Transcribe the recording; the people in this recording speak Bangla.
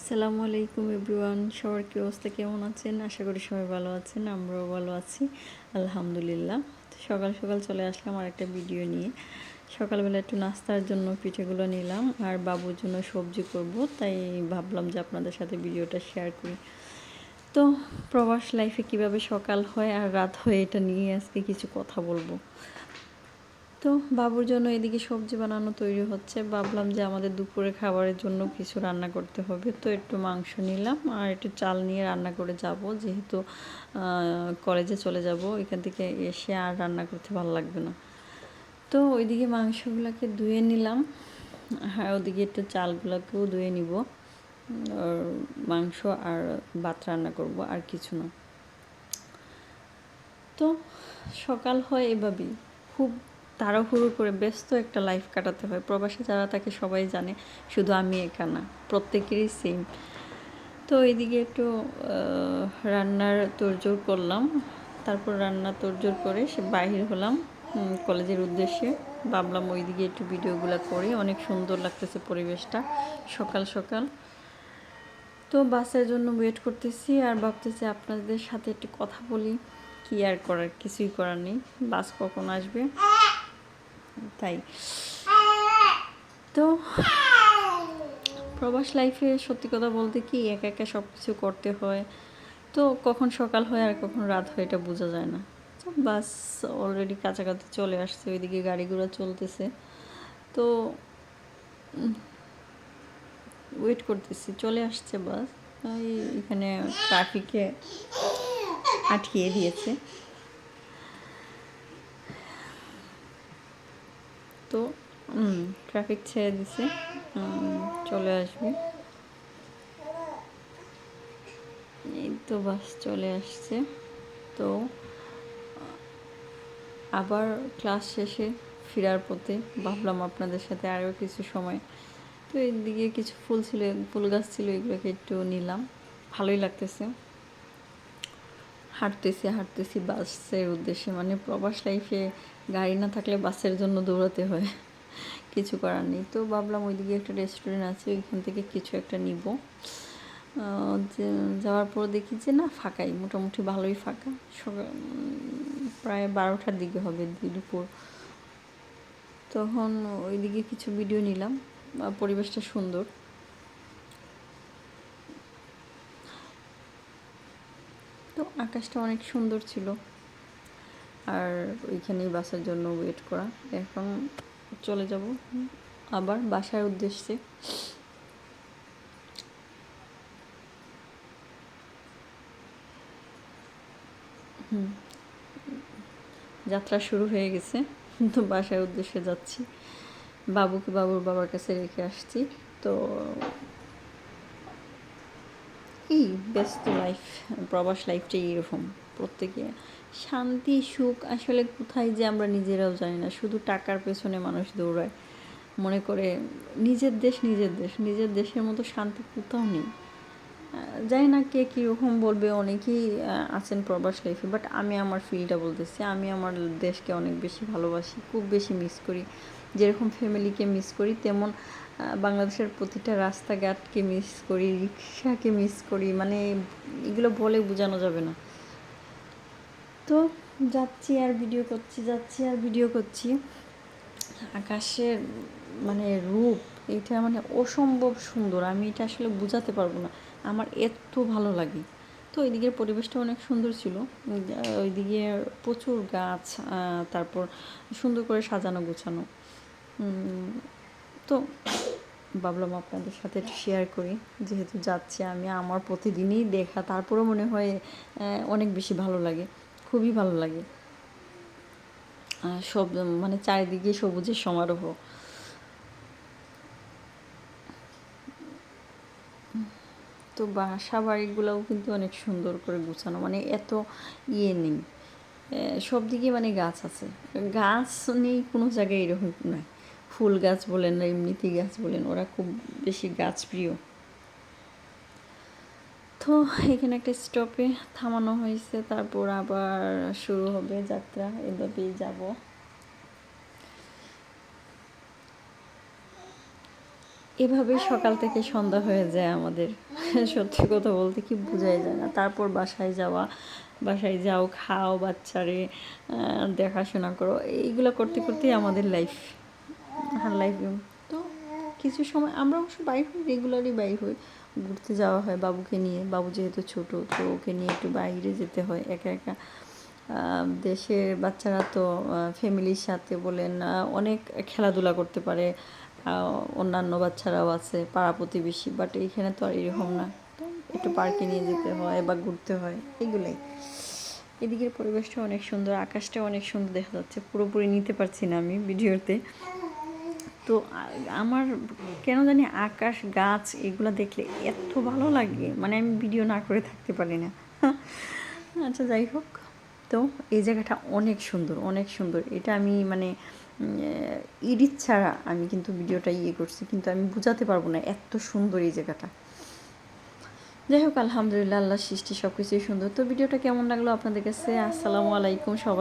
আসসালামু আলাইকুম এভরিওয়ান, সবার কী অবস্থা, কেমন আছেন? আশা করি সবাই ভালো আছেন, আমরাও ভালো আছি আলহামদুলিল্লাহ। সকাল সকাল চলে আসলাম আর একটা ভিডিও নিয়ে। সকালবেলা একটু নাস্তার জন্য পিঠেগুলো নিলাম আর বাবুর জন্য সবজি করব, তাই ভাবলাম যে আপনাদের সাথে ভিডিওটা শেয়ার করি। তো প্রবাস লাইফে কিভাবে সকাল হয় আর রাত হয় এটা নিয়ে আজকে কিছু কথা বলবো। তো বাবুর জন্য এদিকে সবজি বানানো তৈরি হচ্ছে, ভাবলাম যে আমাদের দুপুরে খাবারের জন্য কিছু রান্না করতে হবে, তো একটু মাংস নিলাম আর একটু চাল নিয়ে রান্না করে যাব, যেহেতু কলেজে চলে যাব, এখান থেকে এসে আর রান্না করতে ভালো লাগবে না। তো ওইদিকে মাংসগুলোকে ধুয়ে নিলাম, আর ওদিকে একটু চালগুলোকেও ধুয়ে নিব। আর মাংস আর ভাত রান্না করব, আর কিছু না। তো সকাল হয় এভাবেই, খুব তাড়াহুড়ো করে ব্যস্ত একটা লাইফ কাটাতে হয়। প্রবাসে যারা তাকে সবাই জানে, শুধু আমি একা না, প্রত্যেকেরই সেম। তো এইদিকে একটু রান্নার তোড়জোড় করলাম, তারপর রান্না তোড়জোড় করে সে বাহির হলাম কলেজের উদ্দেশ্যে। ভাবলাম ওইদিকে একটু ভিডিওগুলো করি, অনেক সুন্দর লাগতেছে পরিবেশটা সকাল সকাল। তো বাসের জন্য ওয়েট করতেছি আর ভাবতেছি আপনাদের সাথে একটু কথা বলি। কি আর করার, কিছুই করার নেই, বাস কখন আসবে তাই। তো প্রবাস লাইফে সত্যি কথা বলতে কি একা একা সব কিছু করতে হয়, তো কখন সকাল হয় আর কখন রাত হয় এটা বোঝা যায় না। তো বাস অলরেডি কাছাকাছি চলে আসছে, ওইদিকে গাড়ি ঘোড়া চলতেছে, তো ওয়েট করতেছি, চলে আসছে বাস। এখানে ট্রাফিকে আটকিয়ে দিয়েছে, তো ট্রাফিক ছেড়ে দিছে, চলে আসবে। এই তো বাস চলে আসছে। তো আবার ক্লাস শেষে ফেরার পথে ভাবলাম আপনাদের সাথে আরও কিছু সময়। তো এইদিকে কিছু ফুল ছিল, ফুল গাছ ছিল, এগুলোকে একটু নিলাম, ভালোই লাগতেছে। হাঁটতেছি বাসের উদ্দেশ্যে, মানে প্রবাস লাইফে গাড়ি না থাকলে বাসের জন্য দৌড়াতে হয়, কিছু করার নেই। তো ভাবলাম ওইদিকে একটা রেস্টুরেন্ট আছে, ওইখান থেকে কিছু একটা নিব। যাওয়ার পর দেখি যে না, ফাঁকাই, মোটামুটি ভালোই ফাঁকা। প্রায় 12টার দিকে হবে, দুপুর। তখন ওইদিকে কিছু ভিডিও নিলাম, পরিবেশটা সুন্দর। তো আকাশটা অনেক সুন্দর ছিল, আর ওইখানেই বাসের জন্য ওয়েট করা। এখন চলে যাব আবার বাসার উদ্দেশ্যে। যাত্রা শুরু হয়ে গেছে, তো বাসার উদ্দেশ্যে যাচ্ছি। বাবুকে বাবুর বাবার কাছে রেখে আসছি। তো এই ব্যস্ত লাইফ, প্রবাস লাইফটাই এরকম। প্রত্যেকে শান্তি সুখ আসলে কোথায় যে আমরা নিজেরাও জানি না, শুধু টাকার পেছনে মানুষ দৌড়ায়, মনে করে নিজের দেশ নিজের দেশ, নিজের দেশের মতো শান্তি কোথাও নেই। জানি না কে কীরকম বলবে, অনেকেই আছেন প্রবাস লাইফে, বাট আমি আমার ফিলটা বলতেছি, আমি আমার দেশকে অনেক বেশি ভালোবাসি, খুব বেশি মিস করি। যেরকম ফ্যামিলিকে মিস করি, তেমন বাংলাদেশের প্রতিটা রাস্তাঘাটকে মিস করি, রিক্সাকে মিস করি, মানে এগুলো বলে বোঝানো যাবে না। তো যাচ্ছি আর ভিডিও করছি, যাচ্ছি আর ভিডিও করছি। আকাশের মানে রূপ, এটা মানে অসম্ভব সুন্দর, আমি এটা আসলে বোঝাতে পারবো না, আমার এত ভালো লাগে। তো ওইদিকের পরিবেশটা অনেক সুন্দর ছিল, ওইদিকে প্রচুর গাছ, তারপর সুন্দর করে সাজানো গোছানো। তো ভাবলাম আপনাদের সাথে একটু শেয়ার করি, যেহেতু যাচ্ছি আমি, আমার প্রতিদিনই দেখা, তারপরেও মনে হয় অনেক বেশি ভালো লাগে, খুবই ভালো লাগে। সব মানে চারিদিকে সবুজের সমারোহ। তো বাসা বাড়িগুলোও কিন্তু অনেক সুন্দর করে গুছানো, মানে এত ইয়ে নেই, সব দিকে মানে গাছ আছে, গাছ নেই কোনো জায়গায় এরকম নয়। ফুল গাছ বলেন না এমনিতেই গাছ বলেন, ওরা খুব বেশি গাছ প্রিয়। তো এখানে একটা স্টপে থামানো হয়েছে, তারপর আবার শুরু হবে যাত্রা, এভাবেই যাব। এভাবে সকাল থেকে সন্ধ্যা হয়ে যায় আমাদের। সত্যি কথা বলতে কি বোঝাই যায় না। তারপর বাসায় যাওয়া, বাসায় যাও, খাও, বাচ্চারে দেখাশোনা করো, এইগুলো করতে করতেই আমাদের লাইফ। হ্যাঁ, লাইফ। তো কিছু সময় আমরা অবশ্য বাইর হই, রেগুলারই বাইর হই, ঘুরতে যাওয়া হয় বাবুকে নিয়ে। বাবু যেহেতু ছোটো, তো ওকে নিয়ে একটু বাইরে যেতে হয় একা একা। দেশের বাচ্চারা তো ফ্যামিলির সাথে বলেন অনেক খেলাধুলা করতে পারে, অন্যান্য বাচ্চারাও আছে, পাড়া প্রতিবেশী, বাট এইখানে তো আর এরকম না। তো একটু পার্কে নিয়ে যেতে হয় বা ঘুরতে হয়, এগুলোই। এদিকের পরিবেশটা অনেক সুন্দর, আকাশটা অনেক সুন্দর দেখা যাচ্ছে, পুরোপুরি নিতে পারছি না আমি ভিডিওতে। তো আমার কেন জানি আকাশ, গাছ এগুলো দেখলে এত ভালো লাগে, মানে আমি ভিডিও না করে থাকতে পারি না। আচ্ছা, যাই হোক। তো এই জায়গাটা অনেক সুন্দর, অনেক সুন্দর। এটা আমি মানে এডিট ছাড়া আমি কিন্তু ভিডিওটা করছি, কিন্তু আমি বোঝাতে পারবো না এত সুন্দর এই জায়গাটা। যাই হোক, আলহামদুলিল্লাহ, আল্লাহর সৃষ্টি সব কিছুই সুন্দর। তো ভিডিওটা কেমন লাগলো আপনাদের কাছে? আসসালামু আলাইকুম সবাই।